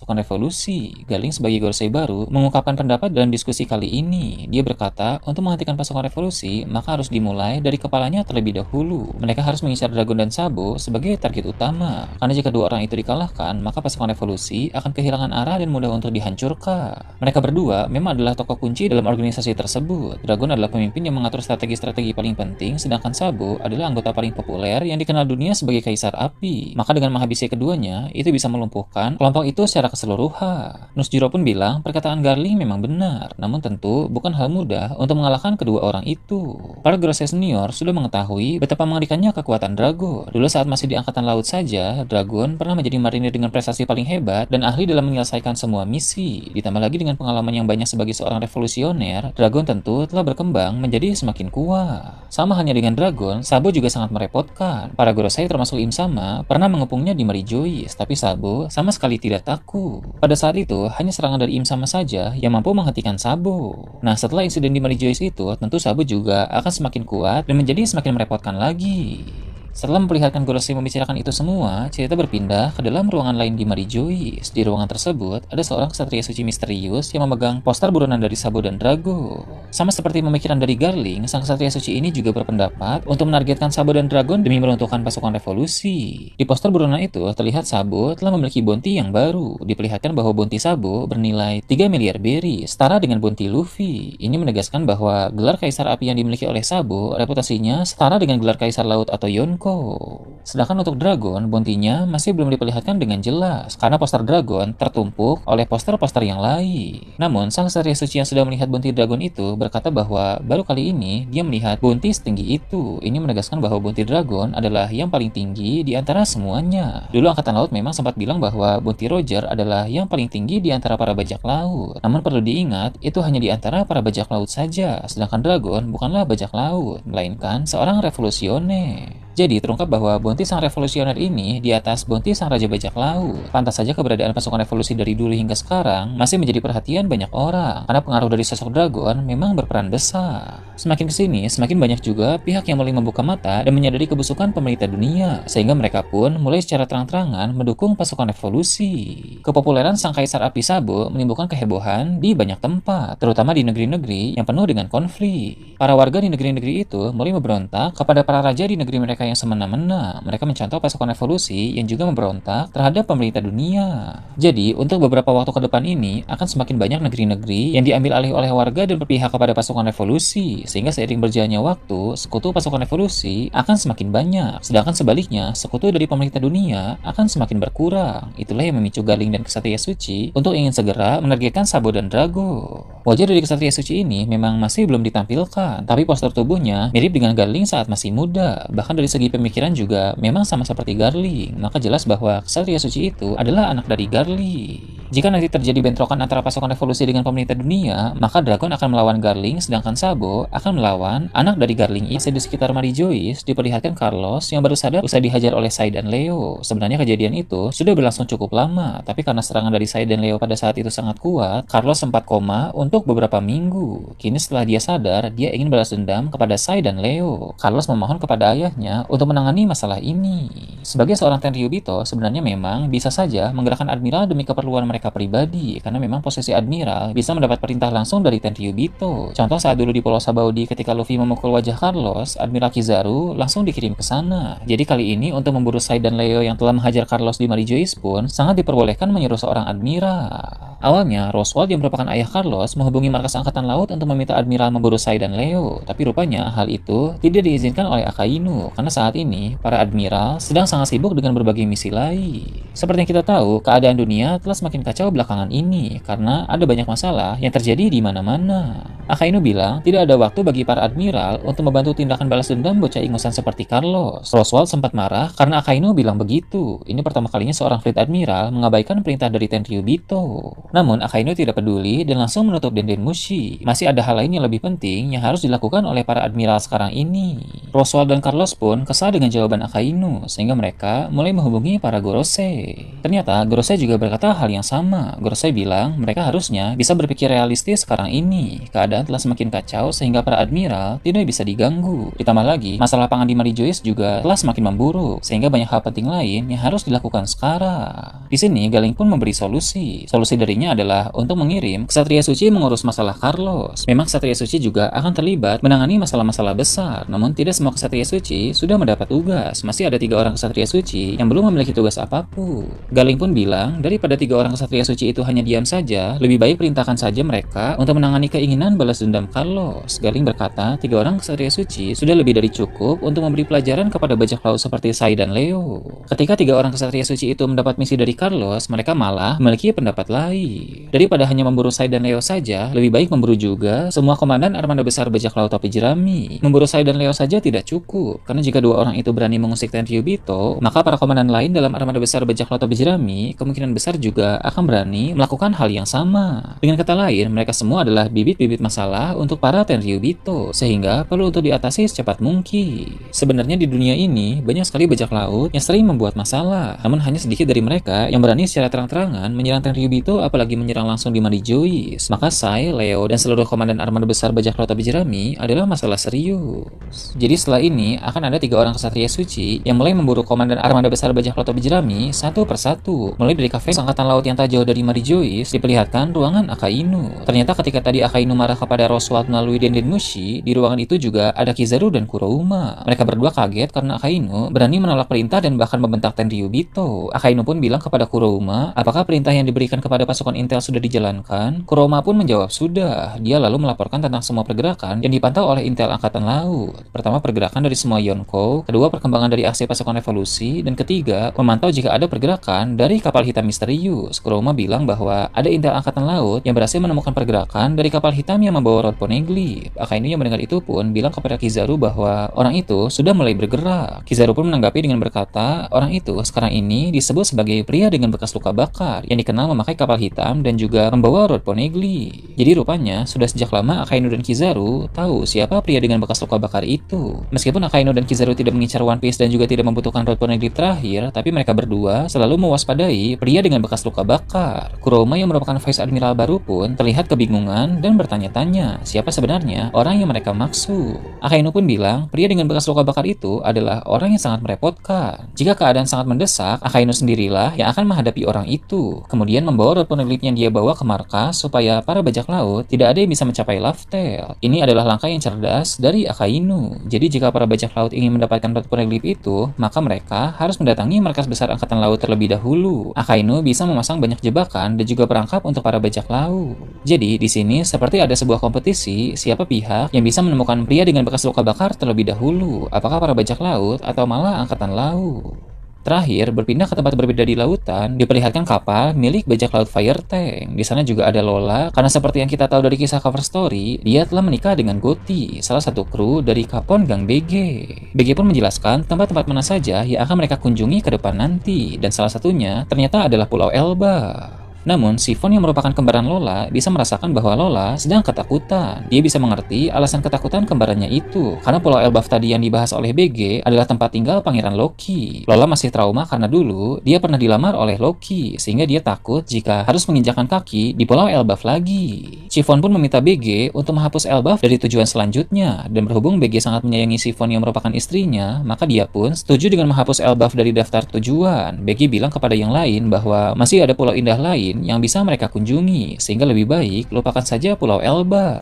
pasukan revolusi. Garling sebagai Gorosei baru mengungkapkan pendapat dalam diskusi kali ini. Dia berkata, untuk menghentikan pasukan revolusi, maka harus dimulai dari kepalanya terlebih dahulu. Mereka harus mengincar Dragon dan Sabo sebagai target utama. Karena jika dua orang itu dikalahkan, maka pasukan revolusi akan kehilangan arah dan mudah untuk dihancurkan. Mereka berdua memang adalah tokoh kunci dalam organisasi tersebut. Dragon adalah pemimpin yang mengatur strategi-strategi paling penting, sedangkan Sabo adalah anggota paling populer yang dikenal dunia sebagai Kaisar Api. Maka dengan menghabisi keduanya, itu bisa melumpuhkan kelompok itu secara keseluruhan. Nusjuro pun bilang perkataan Garling memang benar, namun tentu bukan hal mudah untuk mengalahkan kedua orang itu. Para Gorosei senior sudah mengetahui betapa mengerikannya kekuatan Dragon. Dulu saat masih di angkatan laut saja, Dragon pernah menjadi marinir dengan prestasi paling hebat dan ahli dalam menyelesaikan semua misi. Ditambah lagi dengan pengalaman yang banyak sebagai seorang revolusioner, Dragon tentu telah berkembang menjadi semakin kuat. Sama halnya dengan Dragon, Sabo juga sangat merepotkan. Para Gorosei termasuk Im Sama pernah mengepungnya di Marijois, tapi Sabo sama sekali tidak takut. Pada saat itu, hanya serangan dari Im Sama saja yang mampu menghentikan Sabo. Nah, setelah insiden di Marijois itu, tentu Sabo juga akan semakin kuat dan menjadi semakin merepotkan lagi. Setelah memperlihatkan Gorosei membicarakan itu semua, cerita berpindah ke dalam ruangan lain di Marijois. Di ruangan tersebut, ada seorang ksatria suci misterius yang memegang poster buronan dari Sabo dan Dragon. Sama seperti pemikiran dari Garling, sang ksatria suci ini juga berpendapat untuk menargetkan Sabo dan Dragon demi meruntuhkan pasukan revolusi. Di poster buronan itu, terlihat Sabo telah memiliki bounty yang baru. Diperlihatkan bahwa bounty Sabo bernilai 3 miliar berry, setara dengan bounty Luffy. Ini menegaskan bahwa gelar Kaisar Api yang dimiliki oleh Sabo, reputasinya setara dengan gelar Kaisar Laut atau Yonko. Sedangkan untuk Dragon, bounty-nya masih belum diperlihatkan dengan jelas karena poster Dragon tertumpuk oleh poster-poster yang lain. Namun, sang ksatria suci yang sudah melihat bounty Dragon itu berkata bahwa baru kali ini dia melihat bounty setinggi itu. Ini menegaskan bahwa bounty Dragon adalah yang paling tinggi di antara semuanya. Dulu Angkatan Laut memang sempat bilang bahwa bounty Roger adalah yang paling tinggi di antara para bajak laut. Namun perlu diingat, itu hanya di antara para bajak laut saja. Sedangkan Dragon bukanlah bajak laut, melainkan seorang revolusioner. Jadi terungkap bahwa bounty sang revolusioner ini di atas bounty sang raja bajak laut. Pantas saja keberadaan pasukan revolusi dari dulu hingga sekarang masih menjadi perhatian banyak orang karena pengaruh dari sosok Dragon memang berperan besar. Semakin kesini, semakin banyak juga pihak yang mulai membuka mata dan menyadari kebusukan pemerintah dunia, sehingga mereka pun mulai secara terang-terangan mendukung pasukan revolusi. Kepopuleran sang Kaisar Api Sabo menimbulkan kehebohan di banyak tempat, terutama di negeri-negeri yang penuh dengan konflik. Para warga di negeri-negeri itu mulai memberontak kepada para raja di negeri mereka yang semena-mena. Mereka mencontoh pasukan revolusi yang juga memberontak terhadap pemerintah dunia. Jadi, untuk beberapa waktu ke depan ini akan semakin banyak negeri-negeri yang diambil alih oleh warga dan berpihak kepada pasukan revolusi, sehingga seiring berjalannya waktu, sekutu pasukan revolusi akan semakin banyak. Sedangkan sebaliknya, sekutu dari pemerintah dunia akan semakin berkurang. Itulah yang memicu Garling dan Ksatria Suci untuk ingin segera menargetkan Sabo dan Dragon. Wajah dari Ksatria Suci ini memang masih belum ditampilkan, tapi postur tubuhnya mirip dengan Garling saat masih muda. Bahkan dari segi pemikiran juga memang sama seperti Garling, maka jelas bahwa Ksatria Suci itu adalah anak dari Garling. Jika nanti terjadi bentrokan antara pasukan revolusi dengan pemerintah dunia, maka Dragon akan melawan Garling, sedangkan Sabo akan melawan anak dari Garling. Di sekitar Marijois diperlihatkan Carlos yang baru sadar usai dihajar oleh Sai dan Leo. Sebenarnya kejadian itu sudah berlangsung cukup lama, tapi karena serangan dari Sai dan Leo pada saat itu sangat kuat, Carlos sempat koma untuk beberapa minggu. Kini setelah dia sadar, dia ingin balas dendam kepada Sai dan Leo. Carlos memohon kepada ayahnya untuk menangani masalah ini. Sebagai seorang Tenryubito, sebenarnya memang bisa saja menggerakkan admiral demi keperluan mereka pribadi, karena memang posisi admiral bisa mendapat perintah langsung dari Tenryubito. Contoh saat dulu di Pulau Sabaudi ketika Luffy memukul wajah Carlos, Admiral Kizaru langsung dikirim ke sana. Jadi kali ini untuk memburu Sai dan Leo yang telah menghajar Carlos di Marijois pun sangat diperbolehkan menyuruh seorang admiral. Awalnya, Roswald yang merupakan ayah Carlos menghubungi markas Angkatan Laut untuk meminta admiral memburu Sai dan Leo, tapi rupanya hal itu tidak diizinkan oleh Akainu karena saat ini para admiral sedang sangat sibuk dengan berbagai misi lain. Seperti yang kita tahu, keadaan dunia telah semakin kacau belakangan ini karena ada banyak masalah yang terjadi di mana-mana. Akainu bilang tidak ada waktu bagi para admiral untuk membantu tindakan balas dendam bocah ingusan seperti Carlos. Roswald sempat marah karena Akainu bilang begitu. Ini pertama kalinya seorang fleet admiral mengabaikan perintah dari Tenryubito. Namun Akainu tidak peduli dan langsung menutup Denden Mushi. Masih ada hal lain yang lebih penting yang harus dilakukan oleh para admiral sekarang ini. Roswald dan Carlos pun kesal dengan jawaban Akainu, sehingga mereka mulai menghubungi para Gorosei. Ternyata Gorosei juga berkata hal yang sama. sama. Gorosei bilang mereka harusnya bisa berpikir realistis sekarang ini. Keadaan telah semakin kacau sehingga para admiral tidak bisa diganggu. Ditambah lagi, masalah pangan di Marijois juga telah semakin memburuk, sehingga banyak hal penting lain yang harus dilakukan sekarang. Di sini, Galing pun memberi solusi. Solusi darinya adalah untuk mengirim Ksatria Suci mengurus masalah Carlos. Memang Ksatria Suci juga akan terlibat menangani masalah-masalah besar, namun tidak semua Ksatria Suci sudah mendapat tugas. Masih ada 3 orang Ksatria Suci yang belum memiliki tugas apapun. Galing pun bilang, daripada 3 orang Ksatria Suci itu hanya diam saja, lebih baik perintahkan saja mereka untuk menangani keinginan balas dendam Carlos. Galing berkata, 3 orang Ksatria Suci sudah lebih dari cukup untuk memberi pelajaran kepada bajak laut seperti Sai dan Leo. Ketika 3 orang Ksatria Suci itu mendapat misi dari Carlos, mereka malah memiliki pendapat lain. Daripada hanya memburu Sai dan Leo saja, lebih baik memburu juga semua komandan armada besar bajak laut topi jerami. Memburu Sai dan Leo saja tidak cukup, karena jika 2 orang itu berani mengusik Tenryubito, maka para komandan lain dalam armada besar bajak laut topi jerami kemungkinan besar juga akan berani melakukan hal yang sama. Dengan kata lain, mereka semua adalah bibit-bibit masalah untuk para Tenryubito, sehingga perlu untuk diatasi secepat mungkin. Sebenarnya di dunia ini banyak sekali bajak laut yang sering membuat masalah, namun hanya sedikit dari mereka yang berani secara terang-terangan menyerang Tenryubito, apalagi menyerang langsung di Marijois. Maka Sai, Leo, dan seluruh komandan armada besar bajak laut topi jerami adalah masalah serius. Jadi setelah ini akan ada 3 orang Ksatria Suci yang mulai memburu komandan armada besar bajak laut topi jerami satu persatu. Mulai dari kafe angkatan laut yang tak jauh dari Marijois, diperlihatkan ruangan Akainu. Ternyata ketika tadi Akainu marah kepada Roswald melalui Denden Mushi, di ruangan itu juga ada Kizaru dan Kurouma. Mereka berdua kaget karena Akainu berani menolak perintah dan bahkan membentak Tenryubito. Akainu pun bilang kepada Kurouma, apakah perintah yang diberikan kepada pasukan intel sudah dijalankan? Kurouma pun menjawab sudah. Dia lalu melaporkan tentang semua pergerakan yang dipantau oleh intel angkatan laut. Pertama, pergerakan dari semua Yonko, kedua, perkembangan dari aksi pasukan revolusi, dan ketiga, memantau jika ada pergerakan dari kapal hitam misterius. Kurouma bilang bahwa ada intel angkatan laut yang berhasil menemukan pergerakan dari kapal hitam yang membawa rod poneglyph. Akainu yang mendengar itu pun bilang kepada Kizaru bahwa orang itu sudah mulai bergerak. Kizaru pun menanggapi dengan berkata, orang itu sekarang ini disebut sebagai pria dengan bekas luka bakar yang dikenal memakai kapal hitam dan juga membawa rod poneglyph. Jadi rupanya sudah sejak lama Akainu dan Kizaru tahu siapa pria dengan bekas luka bakar itu. Meskipun Akainu dan Kizaru tidak mengincar One Piece dan juga tidak membutuhkan rod poneglyph terakhir, tapi mereka berdua selalu mewaspadai pria dengan bekas luka bakar. Kurouma yang merupakan Vice Admiral baru pun terlihat kebingungan dan bertanya-tanya siapa sebenarnya orang yang mereka maksud. Akainu pun bilang pria dengan bekas luka bakar itu adalah orang yang sangat merepotkan. Jika keadaan sangat mendesak, Akainu sendirilah yang akan menghadapi orang itu, kemudian membawa rod poneglyph yang dia bawa ke markas supaya para bajak laut tidak ada yang bisa mencapai Laftel. Ini adalah langkah yang cerdas dari Akainu. Jadi jika para bajak laut ingin mendapatkan rod poneglyph itu, maka mereka harus mendatangi markas besar angkatan laut terlebih dahulu. Akainu bisa memasang banyak jebakan dan juga perangkap untuk para bajak laut. Jadi di sini seperti ada sebuah kompetisi siapa pihak yang bisa menemukan pria dengan bekas luka bakar terlebih dahulu, apakah para bajak laut atau malah angkatan laut. Terakhir, berpindah ke tempat berbeda di lautan, diperlihatkan kapal milik bajak laut Fire Tank. Di sana juga ada Lola, karena seperti yang kita tahu dari kisah cover story, dia telah menikah dengan Gotti, salah satu kru dari Kapon Gang BG. BG pun menjelaskan tempat-tempat mana saja yang akan mereka kunjungi ke depan nanti, dan salah satunya ternyata adalah Pulau Elba. Namun, Chiffon yang merupakan kembaran Lola bisa merasakan bahwa Lola sedang ketakutan. Dia bisa mengerti alasan ketakutan kembarannya itu, karena Pulau Elbaf tadi yang dibahas oleh BG adalah tempat tinggal Pangeran Loki. Lola masih trauma karena dulu dia pernah dilamar oleh Loki, sehingga dia takut jika harus menginjakan kaki di Pulau Elbaf lagi. Chiffon pun meminta BG untuk menghapus Elbaf dari tujuan selanjutnya, dan berhubung BG sangat menyayangi Chiffon yang merupakan istrinya, maka dia pun setuju dengan menghapus Elbaf dari daftar tujuan. BG bilang kepada yang lain bahwa masih ada pulau indah lain yang bisa mereka kunjungi, sehingga lebih baik lupakan saja Pulau Elba.